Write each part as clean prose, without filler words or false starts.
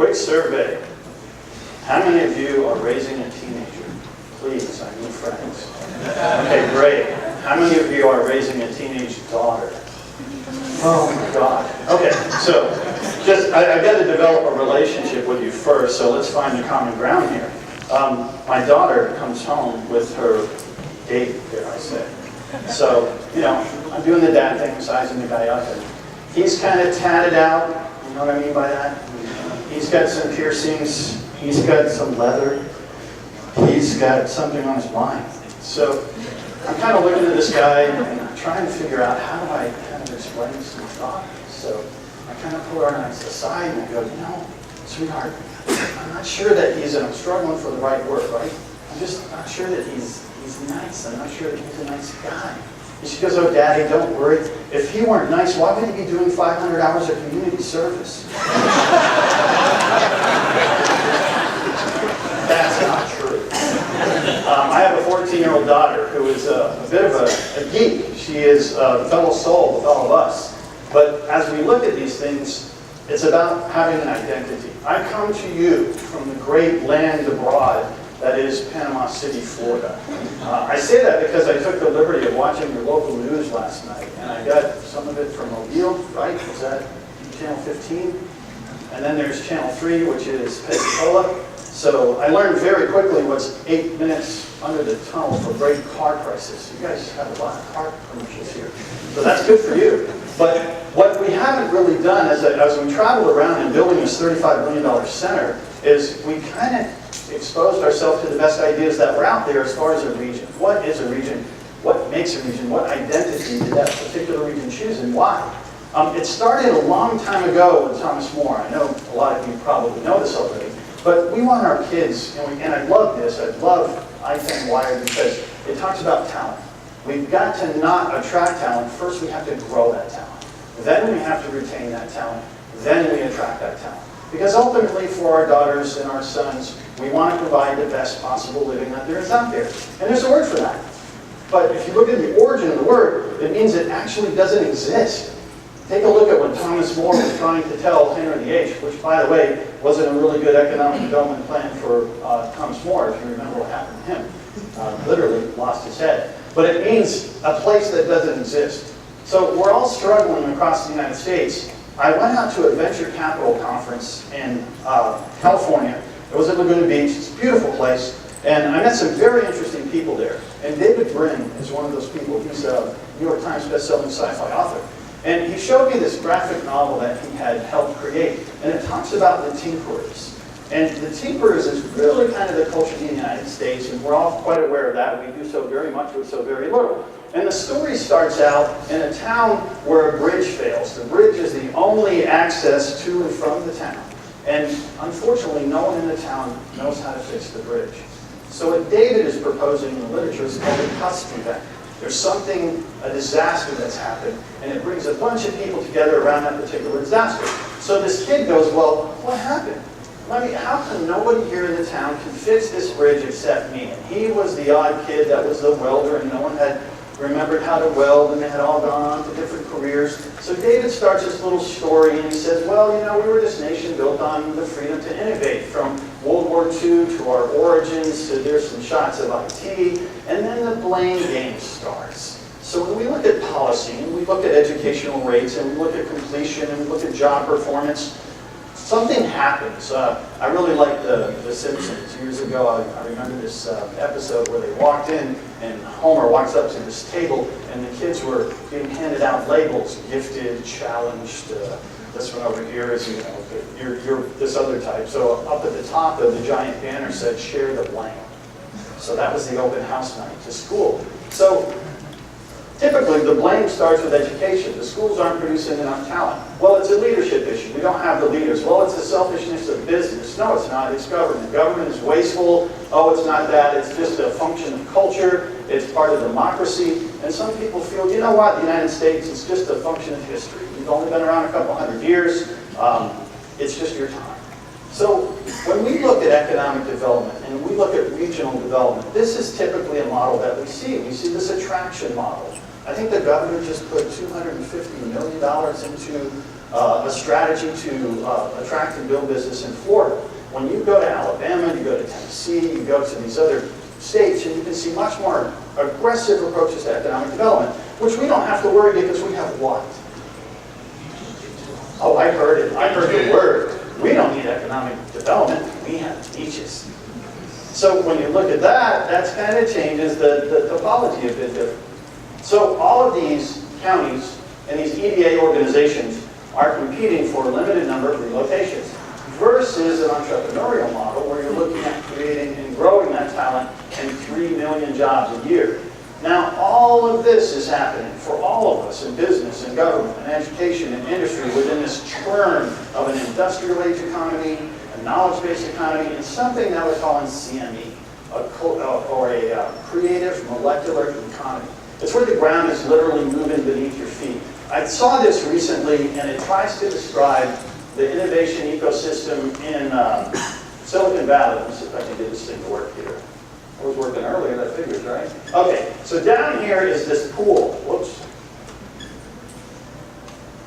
Quick survey. How many of you are raising a teenager? Please, I need friends. Okay, great. How many of you are raising a teenage daughter? Oh my God. Okay, so I've got to develop a relationship with you first, so let's find the common ground here. My daughter comes home with her date, dare I say. So, I'm doing the dad thing, sizing the guy up, and he's kind of tatted out, you know what I mean by that? He's got some piercings, he's got some leather, he's got something on his mind. So, I'm kind of looking at this guy and trying to figure out how do I kind of explain some thought. So, I kind of pull our eyes aside and I go, sweetheart, I'm not sure that I'm struggling for the right word, right? I'm just not sure that he's nice. I'm not sure that he's a nice guy. And she goes, oh, Daddy, don't worry. If he weren't nice, why would he be doing 500 hours of community service? That's not true. I have a 14-year-old daughter who is a bit of a geek. She is a fellow soul with all of us. But as we look at these things, it's about having an identity. I come to you from the great land abroad that is Panama City, Florida. I say that because I took the liberty of watching your local news last night, and I got some of it from Mobile, right? Was that Channel 15? And then there's Channel 3, which is Pensacola. So I learned very quickly what's 8 minutes under the tunnel for great car prices. You guys have a lot of car commercials here. So that's good for you. But what we haven't really done as we traveled around in building this $35 million center is we kind of exposed ourselves to the best ideas that were out there as far as a region. What is a region? What makes a region? What identity did that particular region choose and why? It started a long time ago with Thomas More. I know a lot of you probably know this already. But we want our kids, and I love this, I love ITEN Wired because it talks about talent. We've got to not attract talent. First we have to grow that talent. Then we have to retain that talent. Then we attract that talent. Because ultimately for our daughters and our sons, we want to provide the best possible living that there is out there. And there's a word for that. But if you look at the origin of the word, it means it actually doesn't exist. Take a look at what Thomas More was trying to tell Henry VIII, which, by the way, wasn't a really good economic development plan for Thomas More, if you remember what happened to him. Literally lost his head. But it means a place that doesn't exist. So we're all struggling across the United States. I went out to a venture capital conference in California. It was at Laguna Beach. It's a beautiful place. And I met some very interesting people there. And David Brin is one of those people. He's a New York Times best-selling sci-fi author. And he showed me this graphic novel that he had helped create. And it talks about the tinkerers. And the tinkerers is really kind of the culture in the United States. And we're all quite aware of that. We do so very much with so very little. And the story starts out in a town where a bridge fails. The bridge is the only access to and from the town. And unfortunately, no one in the town knows how to fix the bridge. So what David is proposing in the literature is called a cusp event. There's something, a disaster that's happened, and it brings a bunch of people together around that particular disaster. So this kid goes, well, what happened? How come nobody here in the town can fix this bridge except me? And he was the odd kid that was the welder, and no one had remembered how to weld, and they had all gone on to different careers. So David starts this little story, and he says, well, we were this nation built on the freedom to innovate, from World War II to our origins, to there's some shots of IT, and then the blame game starts. So when we look at policy, and we look at educational rates, and we look at completion, and we look at job performance, something happens. I really like the Simpsons. Years ago, I remember this episode where they walked in, and Homer walks up to this table, and the kids were being handed out labels: gifted, challenged. This one over here is, you're this other type. So up at the top of the giant banner said, "Share the blame." So that was the open house night to school. So typically, the blame starts with education. The schools aren't producing enough talent. Well, it's a leadership issue. We don't have the leaders. Well, it's the selfishness of business. No, it's not. It's government. Government is wasteful. Oh, it's not that. It's just a function of culture. It's part of democracy. And some people feel, you know what, the United States is just a function of history. We've only been around a couple hundred years. It's just your time. So when we look at economic development and we look at regional development, this is typically a model that we see. We see this attraction model. I think the governor just put $250 million into a strategy to attract and build business in Florida. When you go to Alabama, you go to Tennessee, you go to these other states, and you can see much more aggressive approaches to economic development, which we don't have to worry because we have what? Oh, I heard it. I heard the word. We don't need economic development. We have beaches. So when you look at that, that kind of changes the topology a bit different. So all of these counties and these EDA organizations are competing for a limited number of relocations versus an entrepreneurial model where you're looking at creating and growing that talent and 3 million jobs a year. Now, all of this is happening for all of us in business and government and education and industry within this churn of an industrial age economy, a knowledge-based economy, and something that we're calling CME, or a creative molecular economy. It's where the ground is literally moving beneath your feet. I saw this recently, and it tries to describe the innovation ecosystem in Silicon Valley. Let me see if I can get this thing to work here. I was working earlier, that figures, right? Okay, so down here is this pool. Whoops.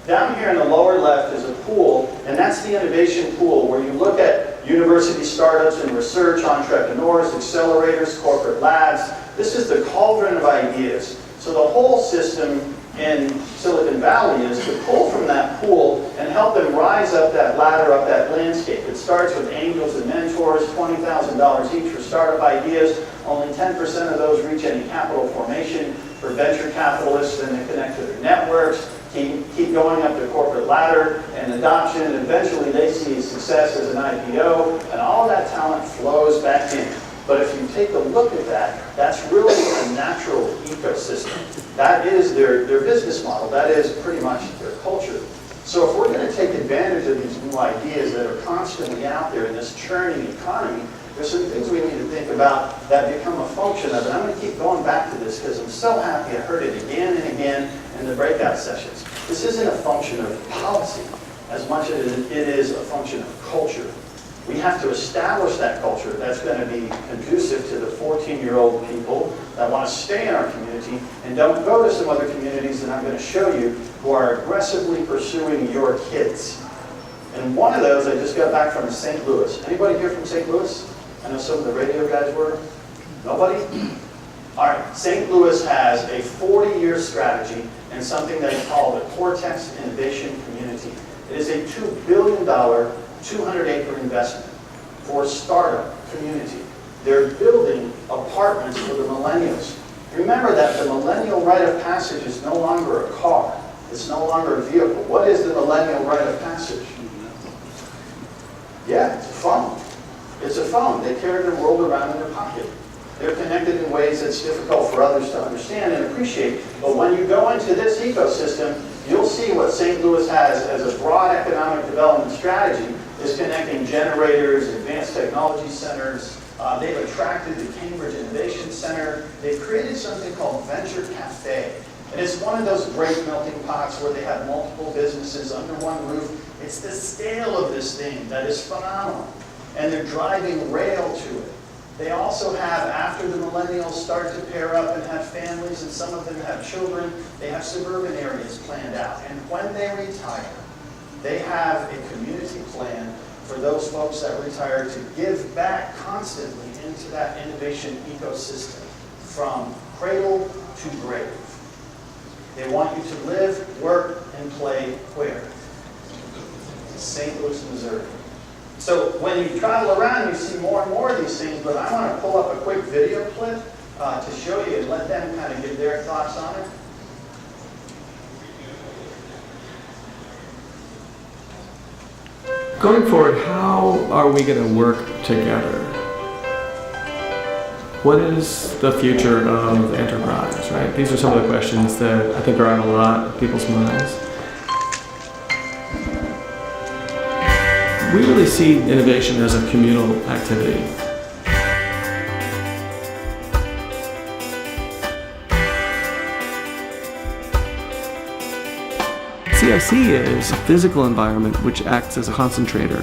Down here in the lower left is a pool, and that's the innovation pool where you look at university startups and research, entrepreneurs, accelerators, corporate labs. This is the cauldron of ideas. So the whole system in Silicon Valley is to pull from that pool and help them rise up that ladder, up that landscape. It starts with angels and mentors, $20,000 each for startup ideas. Only 10% of those reach any capital formation. For venture capitalists, then they connect to their networks, keep going up the corporate ladder and adoption, and eventually they see success as an IPO, and all that talent flows back in. But if you take a look at that, that's really a natural ecosystem. That is their business model. That is pretty much their culture. So if we're going to take advantage of these new ideas that are constantly out there in this churning economy, there's some things we need to think about that become a function of it. I'm going to keep going back to this because I'm so happy I heard it again and again in the breakout sessions. This isn't a function of policy as much as it is a function of culture. We have to establish that culture that's going to be conducive to the 14-year-old people that want to stay in our community and don't go to some other communities that I'm going to show you who are aggressively pursuing your kids. And one of those, I just got back from St. Louis. Anybody here from St. Louis? I know some of the radio guys were. Nobody? All right, St. Louis has a 40-year strategy and something they call the Cortex Innovation Community. It is a $2 billion 200-acre investment for a startup community. They're building apartments for the millennials. Remember that the millennial rite of passage is no longer a car. It's no longer a vehicle. What is the millennial rite of passage? Yeah, it's a phone. It's a phone. They carry them rolled around in their pocket. They're connected in ways that's difficult for others to understand and appreciate. But when you go into this ecosystem, you'll see what St. Louis has as a broad economic development strategy is connecting generators, advanced technology centers. They've attracted the Cambridge Innovation Center. They've created something called Venture Cafe. And it's one of those great melting pots where they have multiple businesses under one roof. It's the scale of this thing that is phenomenal. And they're driving rail to it. They also have, after the millennials start to pair up and have families, and some of them have children, they have suburban areas planned out. And when they retire, they have a community plan for those folks that retire to give back constantly into that innovation ecosystem from cradle to grave. They want you to live, work, and play where? St. Louis, Missouri. So when you travel around, you see more and more of these things, but I want to pull up a quick video clip to show you and let them kind of give their thoughts on it. Going forward, how are we going to work together? What is the future of enterprise, right? These are some of the questions that I think are on a lot of people's minds. We really see innovation as a communal activity. CIC is a physical environment which acts as a concentrator,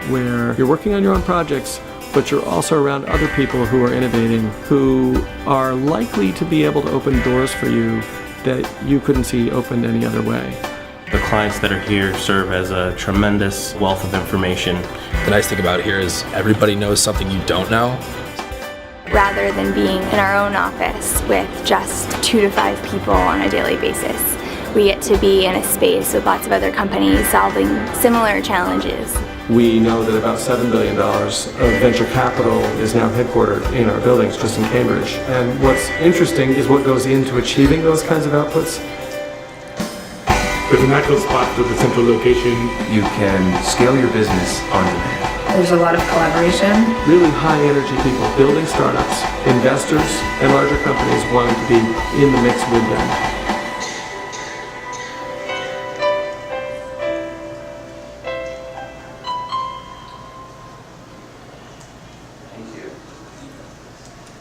where you're working on your own projects but you're also around other people who are innovating, who are likely to be able to open doors for you that you couldn't see opened any other way. The clients that are here serve as a tremendous wealth of information. The nice thing about here is everybody knows something you don't know. Rather than being in our own office with just 2 to 5 people on a daily basis, we get to be in a space with lots of other companies solving similar challenges. We know that about $7 billion of venture capital is now headquartered in our buildings just in Cambridge. And what's interesting is what goes into achieving those kinds of outputs. With a natural spot with a central location, you can scale your business on demand. There's a lot of collaboration. Really high energy people building startups, investors, and larger companies wanting to be in the mix with them.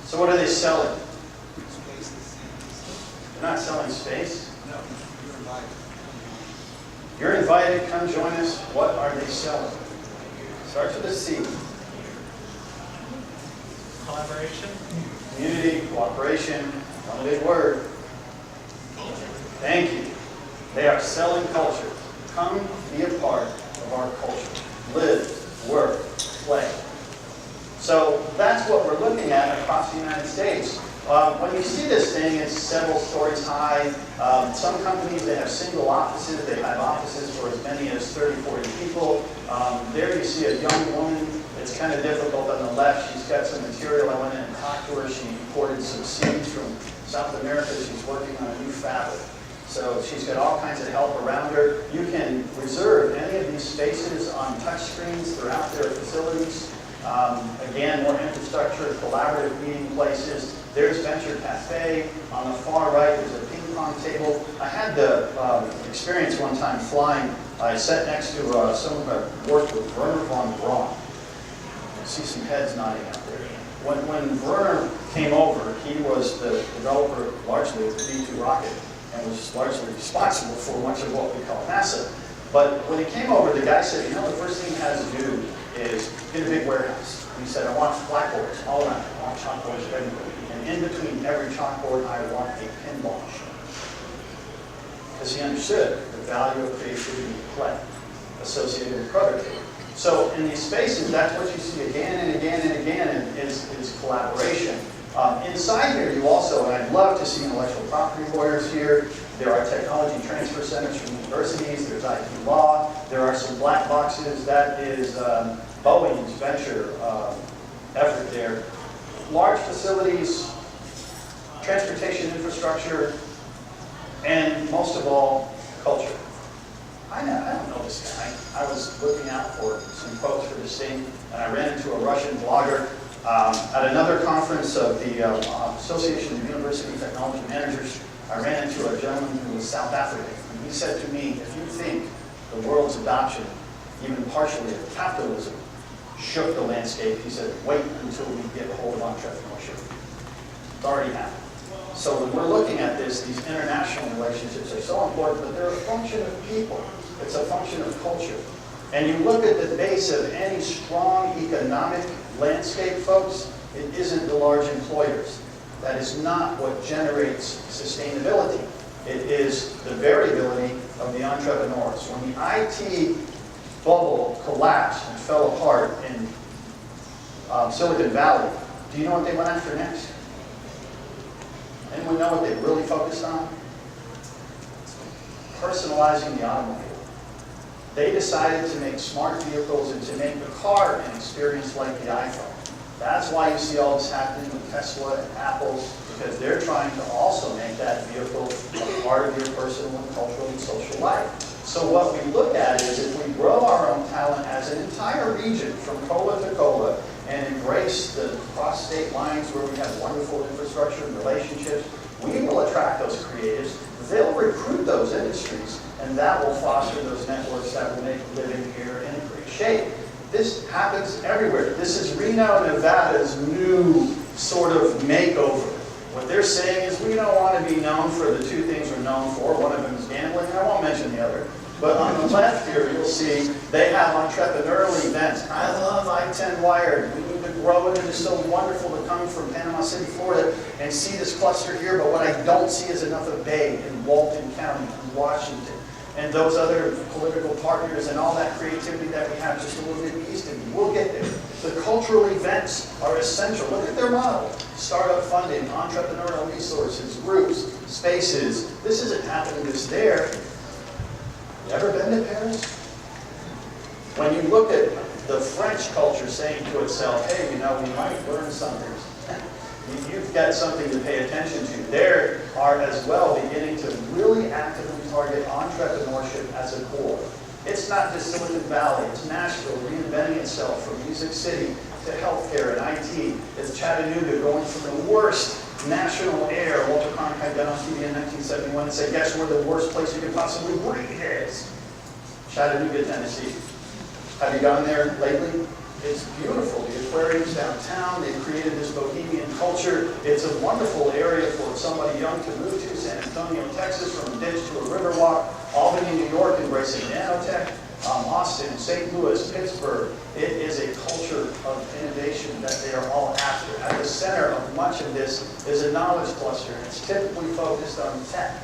So what are they selling? They're not selling space? No, you're invited. You're invited, come join us. What are they selling? Starts with a C. Collaboration. Community, cooperation, one big word. Thank you. They are selling culture. Come be a part of our culture. Live, work, play. So that's what we're looking at across the United States. When you see this thing, it's several stories high. Some companies, they have single offices. They have offices for as many as 30, 40 people. There you see a young woman. It's kind of difficult on the left. She's got some material. I went in and talked to her. She imported some seeds from South America. She's working on a new fabric. So she's got all kinds of help around her. You can reserve any of these spaces on touch screens throughout their facilities. Again, more infrastructure, collaborative meeting places. There's Venture Cafe. On the far right, there's a ping pong table. I had the experience one time flying. I sat next to someone who worked with Werner von Braun. I see some heads nodding out there. When Werner came over, he was the developer largely of the B-2 rocket and was largely responsible for much of what we call NASA. But when he came over, the guy said, you know, the first thing he has to do is get a big warehouse. And he said, I want blackboards all around. I want chalkboards everywhere. And in between every chalkboard, I want a pinball machine. Because he understood the value of creativity and play associated with productivity. So in these spaces, that's what you see again and again and again is collaboration. Inside here, you also, and I'd love to see intellectual property lawyers here. There are technology transfer centers from universities. There's IT law. There are some black boxes. That is Boeing's venture effort there. Large facilities, transportation infrastructure, and most of all, culture. I don't know this guy. I was looking out for some quotes for this thing, and I ran into a Russian blogger at another conference of the Association of University Technology Managers. I ran into a gentleman who was South African, and he said to me, if you think the world's adoption, even partially of capitalism, shook the landscape, he said, wait until we get a hold of entrepreneurship. It's already happened. So when we're looking at this, these international relationships are so important, but they're a function of people. It's a function of culture. And you look at the base of any strong economic landscape, folks, it isn't the large employers. That is not what generates sustainability. It is the variability of the entrepreneurs. When the IT bubble collapsed and fell apart in Silicon Valley, do you know what they went after next? Anyone know what they really focused on? Personalizing the automobile. They decided to make smart vehicles and to make the car an experience like the iPhone. That's why you see all this happening with Tesla and Apple, because they're trying to also make that vehicle a part of your personal and cultural and social life. So what we look at is if we grow our own talent as an entire region from cola to cola and embrace the cross-state lines where we have wonderful infrastructure and relationships, we will attract those creatives. They'll recruit those industries, and that will foster those networks that will make living here in great shape. This happens everywhere. This is Reno, Nevada's new sort of makeover. What they're saying is we don't want to be known for the two things we're known for. One of them is gambling, and I won't mention the other. But on the left here, you'll see they have entrepreneurial events. I love ITEN Wired. We need to grow it. It is so wonderful to come from Panama City, Florida, and see this cluster here, but what I don't see is enough of Bay in Walton County, in Washington, and those other political partners and all that creativity that we have just a little bit east of me. We'll get there. The cultural events are essential. Look at their model. Startup funding, entrepreneurial resources, groups, spaces. This isn't happening just there. You ever been to Paris? When you look at the French culture saying to itself, hey, you know, we might learn something. You've got something to pay attention to. They are as well beginning to really actively target entrepreneurship as a core. It's not just Silicon Valley, it's Nashville reinventing itself from Music City to healthcare and IT. It's Chattanooga going from the worst national air. Walter Cronkite got on TV in 1971 and said, guess where the worst place you could possibly breathe is? Chattanooga, Tennessee. Have you gone there lately? It's beautiful. The aquarium's downtown. They've created this bohemian culture. It's a wonderful area for somebody young to move to. San Antonio, Texas, from a ditch to a riverwalk. Albany, New York, embracing nanotech. Austin, St. Louis, Pittsburgh. It is a culture of innovation that they are all after. At the center of much of this is a knowledge cluster. It's typically focused on tech.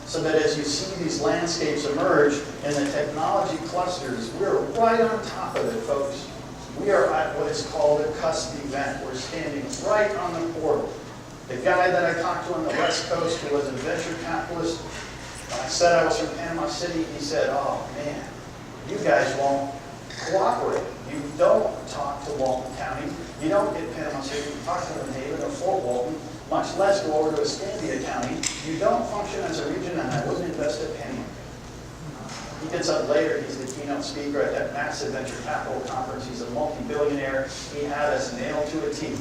So that as you see these landscapes emerge in the technology clusters, we're right on top of it, folks. We are at what is called a cusp event. We're standing right on the portal. The guy that I talked to on the West Coast who was a venture capitalist, when I said I was from Panama City, he said, oh man, you guys won't cooperate. You don't talk to Walton County. You don't get Panama City. You talk to New Haven or Fort Walton, much less go over to Escambia County. You don't function as a region, and I wouldn't invest a penny. He gets up later, he's the keynote speaker at that massive venture capital conference. He's a multi-billionaire. He had us nailed to a T.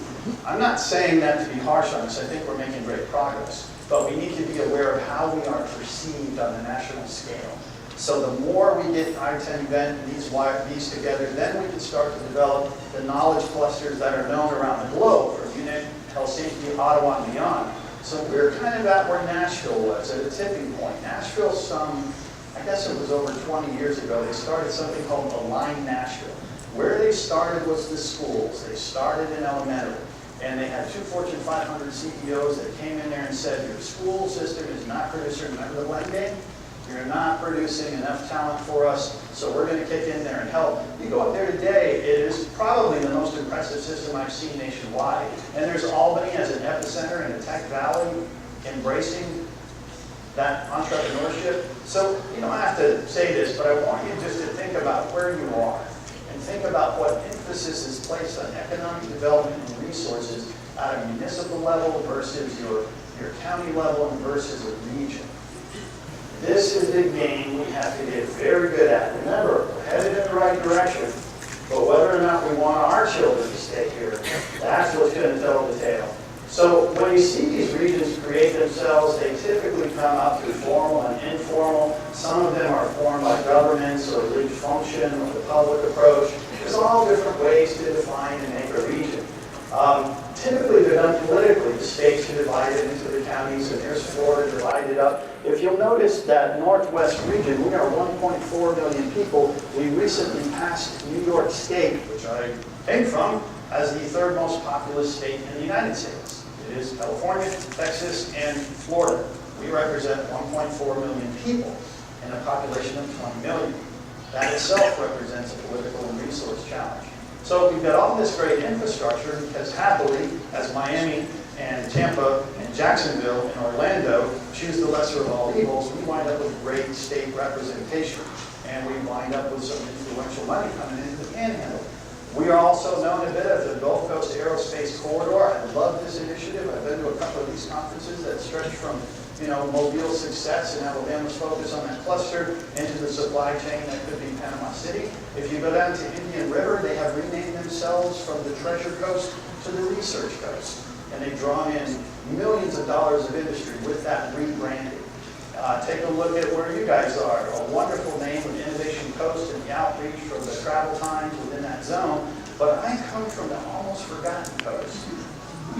I'm not saying that to be harsh on us. I think we're making great progress. But we need to be aware of how we are perceived on the national scale. So the more we get ITEN event and these together, then we can start to develop the knowledge clusters that are known around the globe, from Munich, Helsinki, Ottawa, and beyond. So we're kind of at where Nashville was, at a tipping point. Nashville I guess it was over 20 years ago, they started something called Align Nashville. Where they started was the schools. They started in elementary. And they had 2 Fortune 500 CEOs that came in there and said, your school system is not producing, remember the blend game? You're not producing enough talent for us, so we're going to kick in there and help. You go up there today, it is probably the most impressive system I've seen nationwide. And there's Albany as an epicenter in the Tech Valley, embracing that entrepreneurship. So you don't have to say this, but I want you just to think about where you are and think about what emphasis is placed on economic development and resources at a municipal level versus your county level and versus a region. This is the game we have to get very good at. Remember, we're headed in the right direction, but whether or not we want our children to stay here, that's what's going to tell the tale. So when you see these regions create themselves, they typically come out through formal and informal. Some of them are formed by governments or league function or the public approach. There's all different ways to define and make a region. Typically they're done politically. The states are divided into the counties, and there's Florida divided up. If you'll notice that Northwest region, we are 1.4 million people. We recently passed New York State, which I came from, as the 3rd most populous state in the United States. It is California, Texas, and Florida. We represent 1.4 million people in a population of 20 million. That itself represents a political and resource challenge. So we've got all this great infrastructure because happily, as Miami and Tampa and Jacksonville and Orlando choose the lesser of all evils, we wind up with great state representation. And we wind up with some influential money coming into the Panhandle. We are also known a bit as the Gulf Coast Aerospace Corridor. I love this initiative. I've been to a couple of these conferences that stretch from, Mobile's success and Alabama's focus on that cluster into the supply chain that could be Panama City. If you go down to Indian River, they have renamed themselves from the Treasure Coast to the Research Coast. And they've drawn in millions of dollars of industry with that rebranding. Take a look at where you guys are. A wonderful name with Innovation Coast and the outreach from the travel times within that zone. But I come from the almost forgotten coast.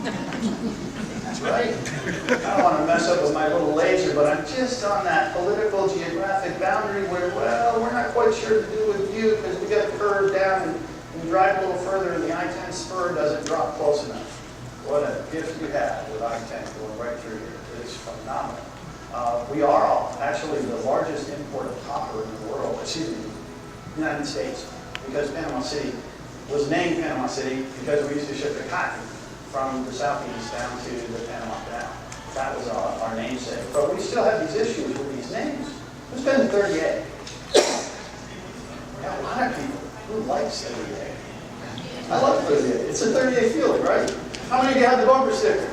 That's right. I don't want to mess up with my little laser, but I'm just on that political geographic boundary where, well, we're not quite sure to do with you because we got curved down in drive a little further and the I-10 spur doesn't drop close enough. What a gift you have with I-10 going right through here. It's phenomenal. We are actually the largest import of copper in the world, United States, because Panama City was named Panama City because we used to ship the cotton from the southeast down to the Panama Canal. That was our namesake. But we still have these issues with these names. Who's been to 38? We got a lot of people who likes 38. I love 38. It's a 38 feeling, right? How many of you have the bumper sticker?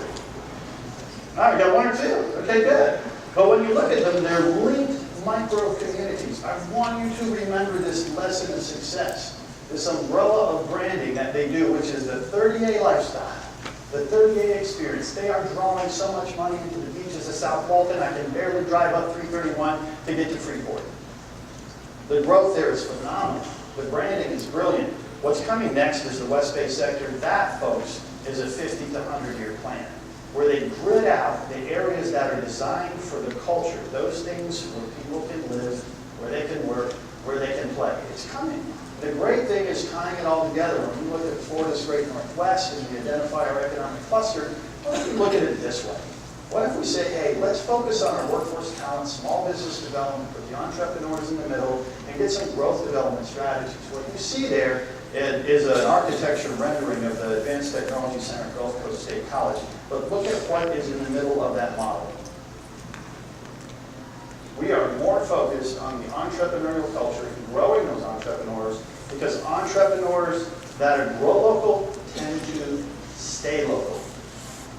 All right, we got one or two. Okay, good. But when you look at them, they're linked micro communities. I want you to remember this lesson of success, this umbrella of branding that they do, which is the 30A lifestyle, the 30A experience. They are drawing so much money into the beaches of South Walton, I can barely drive up 331 to get to Freeport. The growth there is phenomenal. The branding is brilliant. What's coming next is the West Bay sector. That, folks, is a 50 to 100-year plan, where they grid out the areas that are designed for the culture, those things where people can live, where they can work, where they can play. It's coming. The great thing is tying it all together. When we look at Florida's Great Northwest and we identify our economic cluster, what if we look at it this way? What if we say, hey, let's focus on our workforce talent, small business development, put the entrepreneurs in the middle, and get some growth development strategies. What you see there is an architecture rendering of the Advanced Technology Center at Gulf Coast State College. But look at what is in the middle of that model. We are more focused on the entrepreneurial culture and growing those entrepreneurs, because entrepreneurs that are grow local tend to stay local.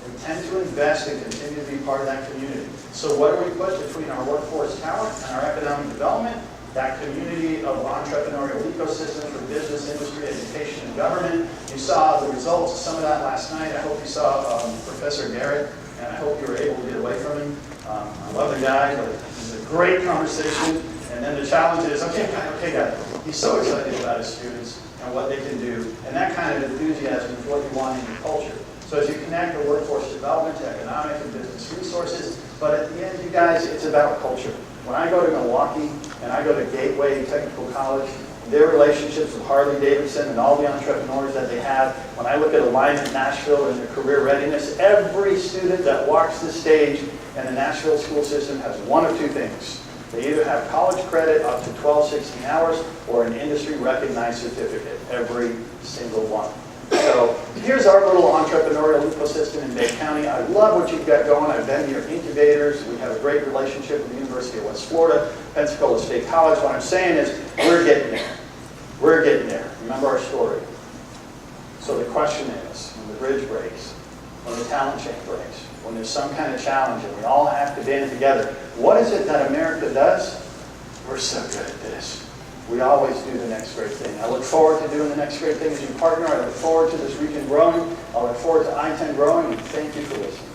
They tend to invest and continue to be part of that community. So what do we put between our workforce talent and our economic development? That community of entrepreneurial ecosystem for business, industry, education, and government. You saw the results of some of that last night. I hope you saw Professor Garrett, and I hope you were able to get away from him. I love the guy, but it's a great conversation. And then the challenge is, okay, guys, he's so excited about his students and what they can do. And that kind of enthusiasm is what you want in your culture. So as you connect the workforce development to economic and business resources, but at the end, you guys, it's about culture. When I go to Milwaukee and I go to Gateway Technical College, their relationships with Harley-Davidson and all the entrepreneurs that they have, when I look at Alignment Nashville and their career readiness, every student that walks the stage in the Nashville school system has one of two things. They either have college credit up to 12, 16 hours or an industry-recognized certificate, every single one. So here's our little entrepreneurial ecosystem in Bay County. I love what you've got going. I've been to your incubators. We have a great relationship with the University of West Florida, Pensacola State College. What I'm saying is we're getting there. We're getting there. Remember our story. So the question is, when the bridge breaks, when the talent chain breaks, when there's some kind of challenge and we all have to band together, what is it that America does? We're so good at this. We always do the next great thing. I look forward to doing the next great thing as your partner. I look forward to this region growing. I look forward to ITEN growing, and thank you for listening.